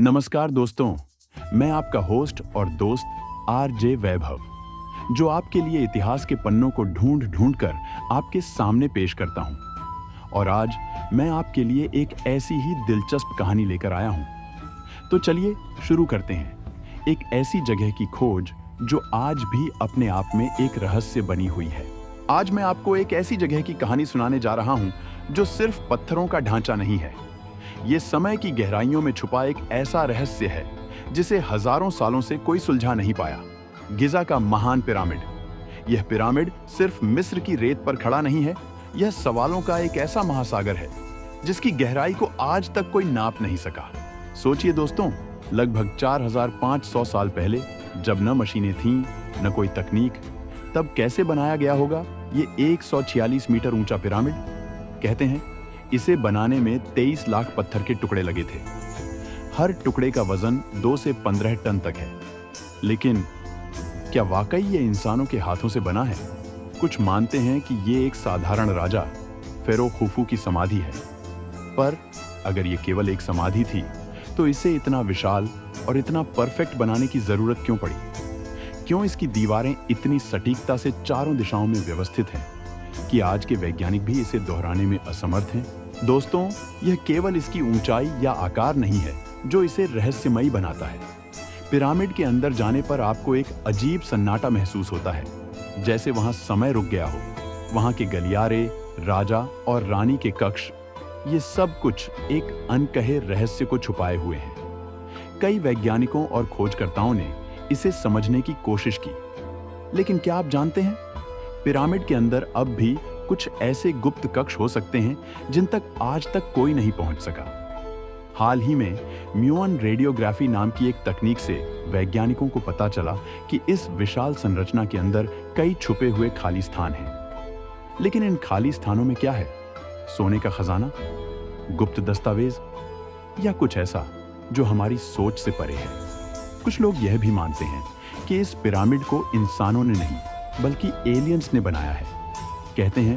नमस्कार दोस्तों, मैं आपका होस्ट और दोस्त आरजे वैभव, जो आपके लिए इतिहास के पन्नों को ढूंढ ढूंढ कर आपके सामने पेश करता हूं। और आज मैं आपके लिए एक ऐसी ही दिलचस्प कहानी लेकर आया हूं। तो चलिए शुरू करते हैं। एक ऐसी जगह की खोज जो आज भी अपने आप में एक रहस्य बनी हुई है। आज मैं आपको एक ऐसी जगह की कहानी सुनाने जा रहा हूं जो सिर्फ पत्थरों का ढांचा नहीं है। ये समय की गहराइयों में छुपा एक ऐसा रहस्य है जिसे हजारों सालों से कोई सुलझा नहीं पाया। गिजा का महान पिरामिड। यह पिरामिड सिर्फ मिस्र की रेत पर खड़ा नहीं है, यह सवालों का एक ऐसा महासागर है जिसकी गहराई को आज तक कोई नाप नहीं सका। सोचिए दोस्तों, लगभग 4500 साल पहले, जब न मशीनें थीं न कोई तकनीक, तब कैसे बनाया गया होगा ये 146 मीटर ऊंचा पिरामिड। कहते हैं इसे बनाने में 23 लाख पत्थर के टुकड़े लगे थे। हर टुकड़े का वजन 2 से 15 टन तक है। लेकिन क्या वाकई ये इंसानों के हाथों से बना है? कुछ मानते हैं कि ये एक साधारण राजा फेरो खुफू की समाधि है। पर अगर ये केवल एक समाधि थी तो इसे इतना विशाल और इतना परफेक्ट बनाने की जरूरत क्यों पड़ी? क्यों इसकी दीवारें इतनी सटीकता से चारों दिशाओं में व्यवस्थित हैं कि आज के वैज्ञानिक भी इसे दोहराने में असमर्थ हैं? दोस्तों, यह केवल इसकी ऊंचाई या आकार नहीं है जो इसे रहस्यमयी बनाता है। पिरामिड के अंदर जाने पर आपको एक अजीब सन्नाटा महसूस होता है, जैसे वहां समय रुक गया हो। वहां के गलियारे, राजा और रानी के कक्ष, ये सब कुछ एक अनकहे रहस्य को छुपाए हुए हैं। कई वैज्ञानिकों और खोजकर्ताओं ने इसे समझने की कोशिश की, लेकिन क्या आप जानते हैं, पिरामिड के अंदर अब भी कुछ ऐसे गुप्त कक्ष हो सकते हैं जिन तक आज तक कोई नहीं पहुंच सका। हाल ही में म्यूअन रेडियोग्राफी नाम की एक तकनीक से वैज्ञानिकों को पता चला कि इस विशाल संरचना के अंदर कई छुपे हुए खाली स्थान हैं। लेकिन इन खाली स्थानों में क्या है? सोने का खजाना, गुप्त दस्तावेज, या कुछ ऐसा जो हमारी सोच से परे है? कुछ लोग यह भी मानते हैं कि इस पिरामिड को इंसानों ने नहीं बल्कि एलियंस ने बनाया है। कहते हैं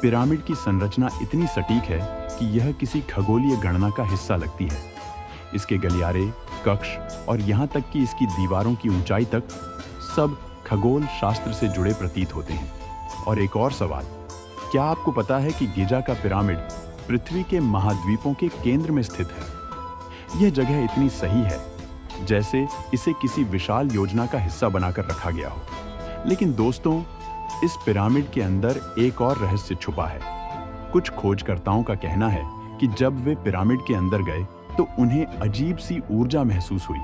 पिरामिड की संरचना इतनी सटीक है कि यह किसी खगोलीय गणना का हिस्सा लगती है। इसके गलियारे, कक्ष और यहाँ तक कि इसकी दीवारों की ऊंचाई तक सब खगोल शास्त्र से जुड़े प्रतीत होते हैं। और एक और सवाल, क्या आपको पता है कि गिजा का पिरामिड पृथ्वी के महाद्वीपों के केंद्र में स्थित है? यह जगह इतनी सही है जैसे इसे किसी विशाल योजना का हिस्सा बनाकर रखा गया हो। लेकिन दोस्तों, इस पिरामिड के अंदर एक और रहस्य छुपा है। कुछ खोजकर्ताओं का कहना है कि जब वे पिरामिड के अंदर गए तो उन्हें अजीब सी ऊर्जा महसूस हुई,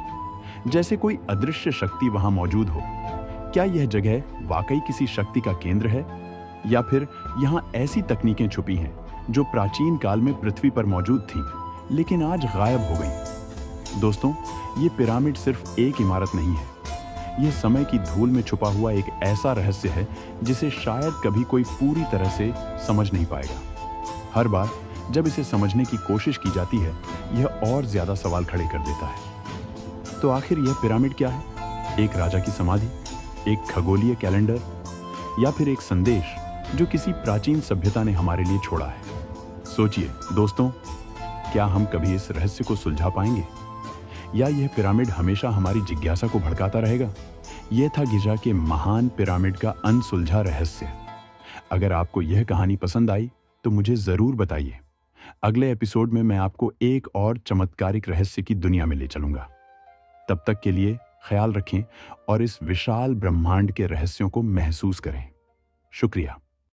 जैसे कोई अदृश्य शक्ति वहां मौजूद हो। क्या यह जगह वाकई किसी शक्ति का केंद्र है, या फिर यहां ऐसी तकनीकें छुपी हैं जो प्राचीन काल में पृथ्वी पर मौजूद थीं लेकिन आज गायब हो गईं? दोस्तों, ये पिरामिड सिर्फ एक इमारत नहीं है, यह समय की धूल में छुपा हुआ एक ऐसा रहस्य है जिसे शायद कभी कोई पूरी तरह से समझ नहीं पाएगा। हर बार जब इसे समझने की कोशिश की जाती है, यह और ज्यादा सवाल खड़े कर देता है। तो आखिर यह पिरामिड क्या है? एक राजा की समाधि, एक खगोलीय कैलेंडर, या फिर एक संदेश जो किसी प्राचीन सभ्यता ने हमारे लिए छोड़ा है? सोचिए दोस्तों, क्या हम कभी इस रहस्य को सुलझा पाएंगे, या यह पिरामिड हमेशा हमारी जिज्ञासा को भड़काता रहेगा? यह था गिजा के महान पिरामिड का अनसुलझा रहस्य। अगर आपको यह कहानी पसंद आई तो मुझे जरूर बताइए। अगले एपिसोड में मैं आपको एक और चमत्कारिक रहस्य की दुनिया में ले चलूंगा। तब तक के लिए ख्याल रखें और इस विशाल ब्रह्मांड के रहस्यों को महसूस करें। शुक्रिया।